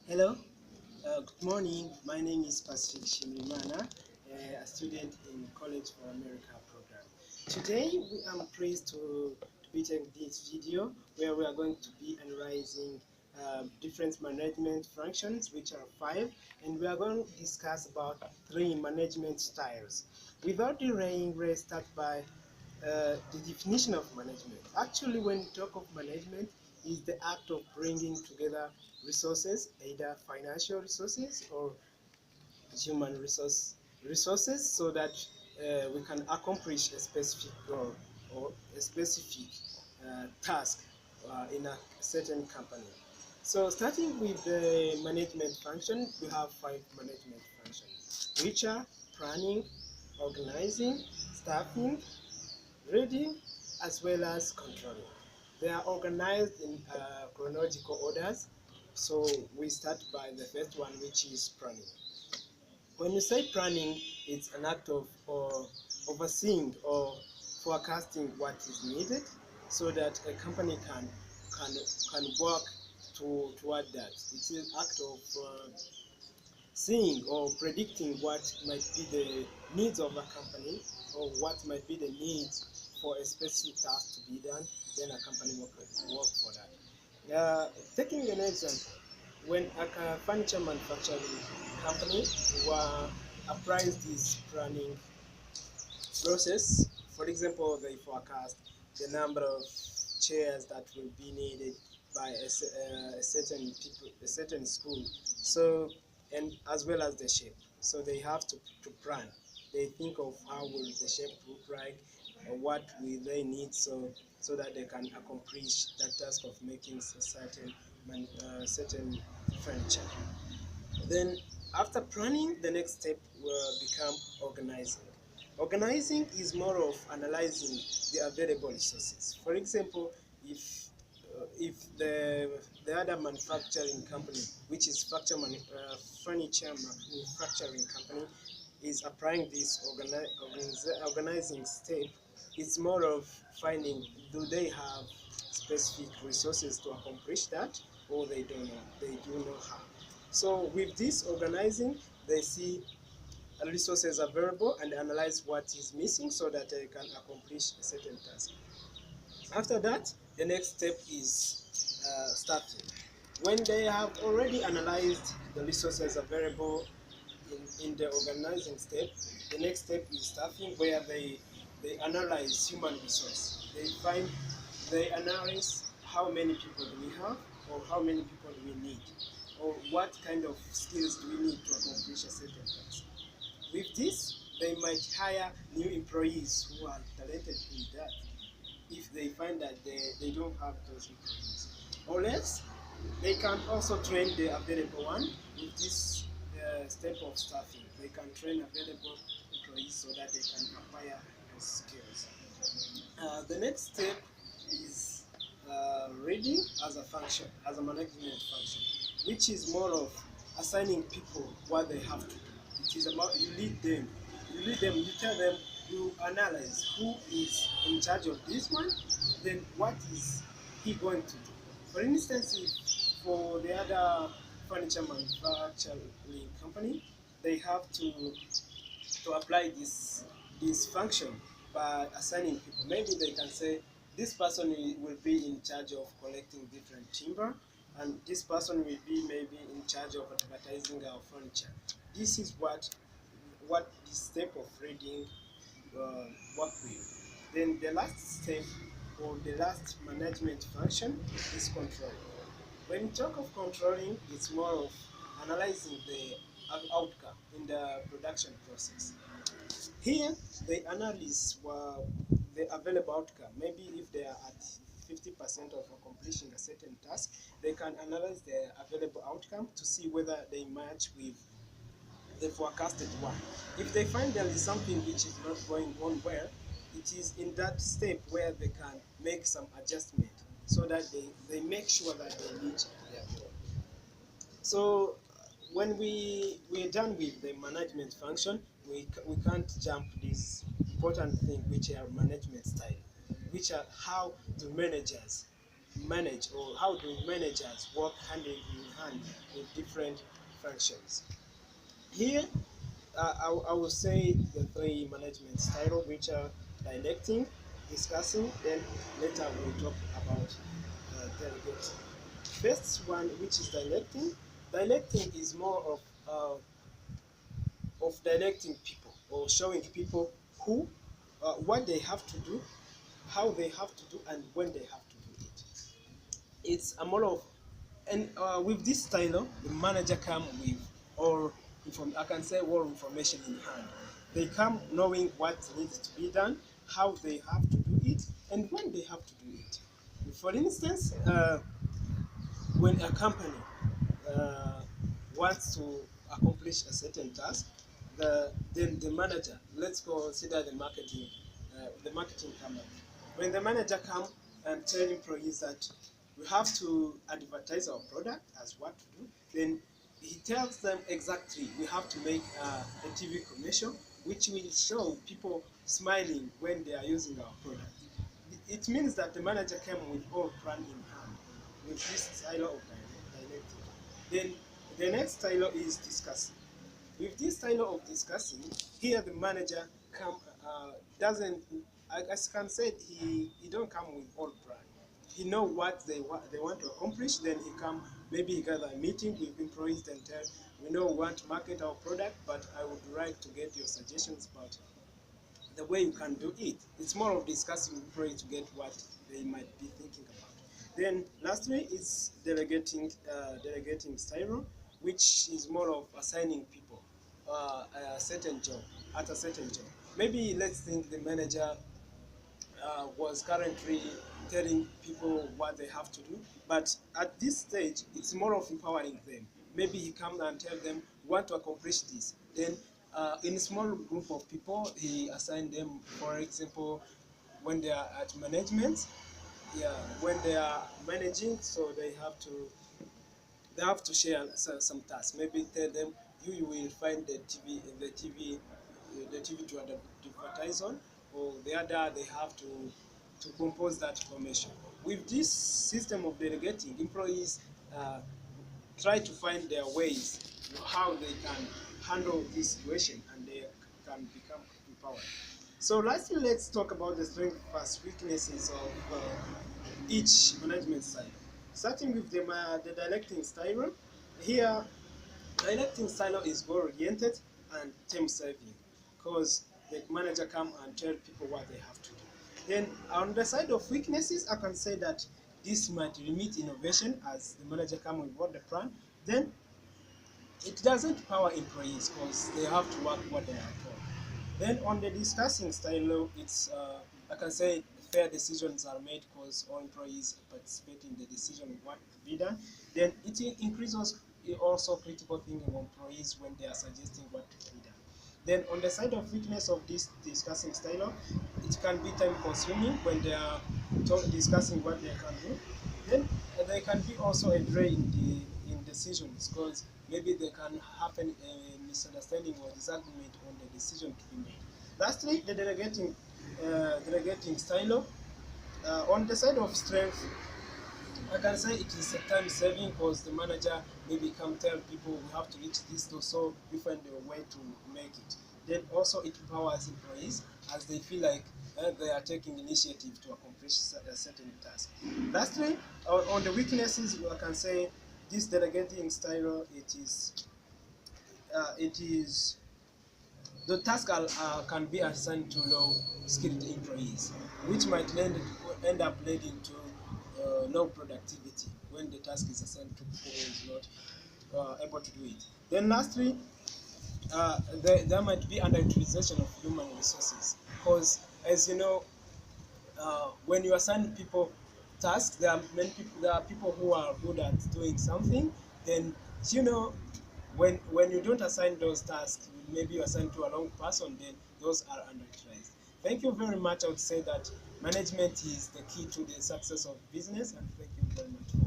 Hello, good morning. My name is Pacific Shimimana, a student in College for America program. Today, I'm pleased to be taking this video where we are going to be analyzing different management functions, which are five, and we are going to discuss about three management styles. Without delaying, let's start by the definition of management. Actually, when we talk of management, is the act of bringing together resources, either financial resources or human resources, so that we can accomplish a specific goal or a specific task in a certain company. So, starting with the management function, we have five management functions, which are planning, organizing, staffing, reading, as well as controlling. They are organized in chronological orders. So we start by the first one, which is planning. When you say planning, it's an act of overseeing or forecasting what is needed, so that a company can can work toward that. It's an act of seeing or predicting what might be the needs of a company, or what might be the needs for a specific task to be done, then a company will work for that. Taking an example, when a furniture manufacturing company applies this planning process, for example, they forecast the number of chairs that will be needed by a certain people, a certain school. So, and as well as the shape. So they have to plan. They think of how will the shape look like, or what will they need, so that they can accomplish that task of making certain furniture. Then, after planning, the next step will become organizing. Organizing is more of analyzing the available resources. For example, if the other manufacturing company, which is furniture manufacturing company, is applying this organizing step, it's more of finding, do they have specific resources to accomplish that, or they don't know, they do not have. So with this organizing, they see resources available and analyze what is missing, so that they can accomplish a certain task. After that, the next step is staffing. When they have already analyzed the resources available in the organizing step, the next step is staffing, where they analyze human resource. They analyze how many people do we have, or how many people do we need, or what kind of skills do we need to accomplish a certain task. With this, they might hire new employees who are talented in that, if they find that they don't have those employees. Or else, they can also train the available one with this step of staffing. They can train available employees so that they can acquire those skills. The next step is reading as a function, as a management function, which is more of assigning people what they have to do. It is about you lead them, you tell them, you analyze who is in charge of this one, then what is he going to do. For instance, if for the other furniture manufacturing company, they have to apply this function by assigning people. Maybe they can say this person will be in charge of collecting different timber, and this person will be maybe in charge of advertising our furniture. This is what this step of reading uh, work with. Then the last step, or the last management function, is control. When you talk of controlling, it's more of analyzing the outcome in the production process. Here, the analysts were the available outcome. Maybe if they are at 50% of completing a certain task, they can analyze the available outcome to see whether they match with the forecasted one. If they find there is something which is not going on well, it is in that step where they can make some adjustment, so that they make sure that they reach their goal. So when we're done with the management function, we can't jump this important thing, which are management style, which are how the managers manage, or how do managers work hand in hand with different functions? Here, I will say the three management styles, which are directing, discussing, then later we'll talk about delegating. First one, which is directing. Directing is more of directing people, or showing people who, what they have to do, how they have to do, and when they have to do it. It's a more of, and with this style, the manager come with all I can say all information in hand. They come knowing what needs to be done, how they have to do it, and when they have to do it. For instance, when a company uh, wants to accomplish a certain task, then the manager, let's consider the marketing company. When the manager come and tell employees that we have to advertise our product as what to do, then he tells them exactly we have to make a TV commercial which will show people smiling when they are using our product. It means that the manager came with all plan in hand with this style of dialectic. Then the next style is discussing. With this style of discussing, here the manager come doesn't. I can say he don't come with all plan. He know what they want to accomplish. Then he come, maybe he gather a meeting with employees and tell, we know we want to market our product, but I would like to get your suggestions about the way you can do it. It's more of discussing with employees to get what they might be thinking about. Then lastly is delegating style, which is more of assigning people a certain job at a certain job. Maybe let's think the manager was currently telling people what they have to do, but at this stage, it's more of empowering them. Maybe he comes and tell them want to accomplish this. Then, in a small group of people, he assigned them, for example, when they are at management, yeah, when they are managing, so they have to share some tasks. Maybe tell them you will find the TV to advertise on, or the other they have to compose that information. With this system of delegating, employees try to find their ways how they can handle this situation, and they can become empowered. So lastly, let's talk about the strengths and weaknesses of each management style. Starting with the directing style, here directing style is goal-oriented and team-serving, because the manager come and tell people what they have to do. Then on the side of weaknesses, I can say that this might limit innovation as the manager come with what the plan. Then it doesn't power employees because they have to work what they are told. Then on the discussing style, it's I can say fair decisions are made because all employees participate in the decision of what to be done. Then it increases also critical thinking of employees when they are suggesting what to be done. Then on the side of weakness of this discussing style, it can be time consuming when they are discussing what they can do. Then there can be also a delay in decisions because maybe there can happen a misunderstanding or disagreement on the decision to be made. Lastly, the delegating style. On the side of strength, I can say it is a time saving because the manager maybe come tell people we have to reach this goal, so you find a way to make it. Then also it empowers employees as they feel like they are taking initiative to accomplish a certain task. Lastly, on the weaknesses, I can say this delegating style, it is the task can be assigned to low-skilled employees, which might end up leading to low productivity when the task is assigned to people who is not able to do it. Then lastly, there might be underutilization of human resources because, as you know, when you assign people tasks, there are many people. There are people who are good at doing something. Then you know, when you don't assign those tasks, maybe you assign to a wrong person. Then those are underutilized. Thank you very much. I would say that management is the key to the success of business, and thank you very much.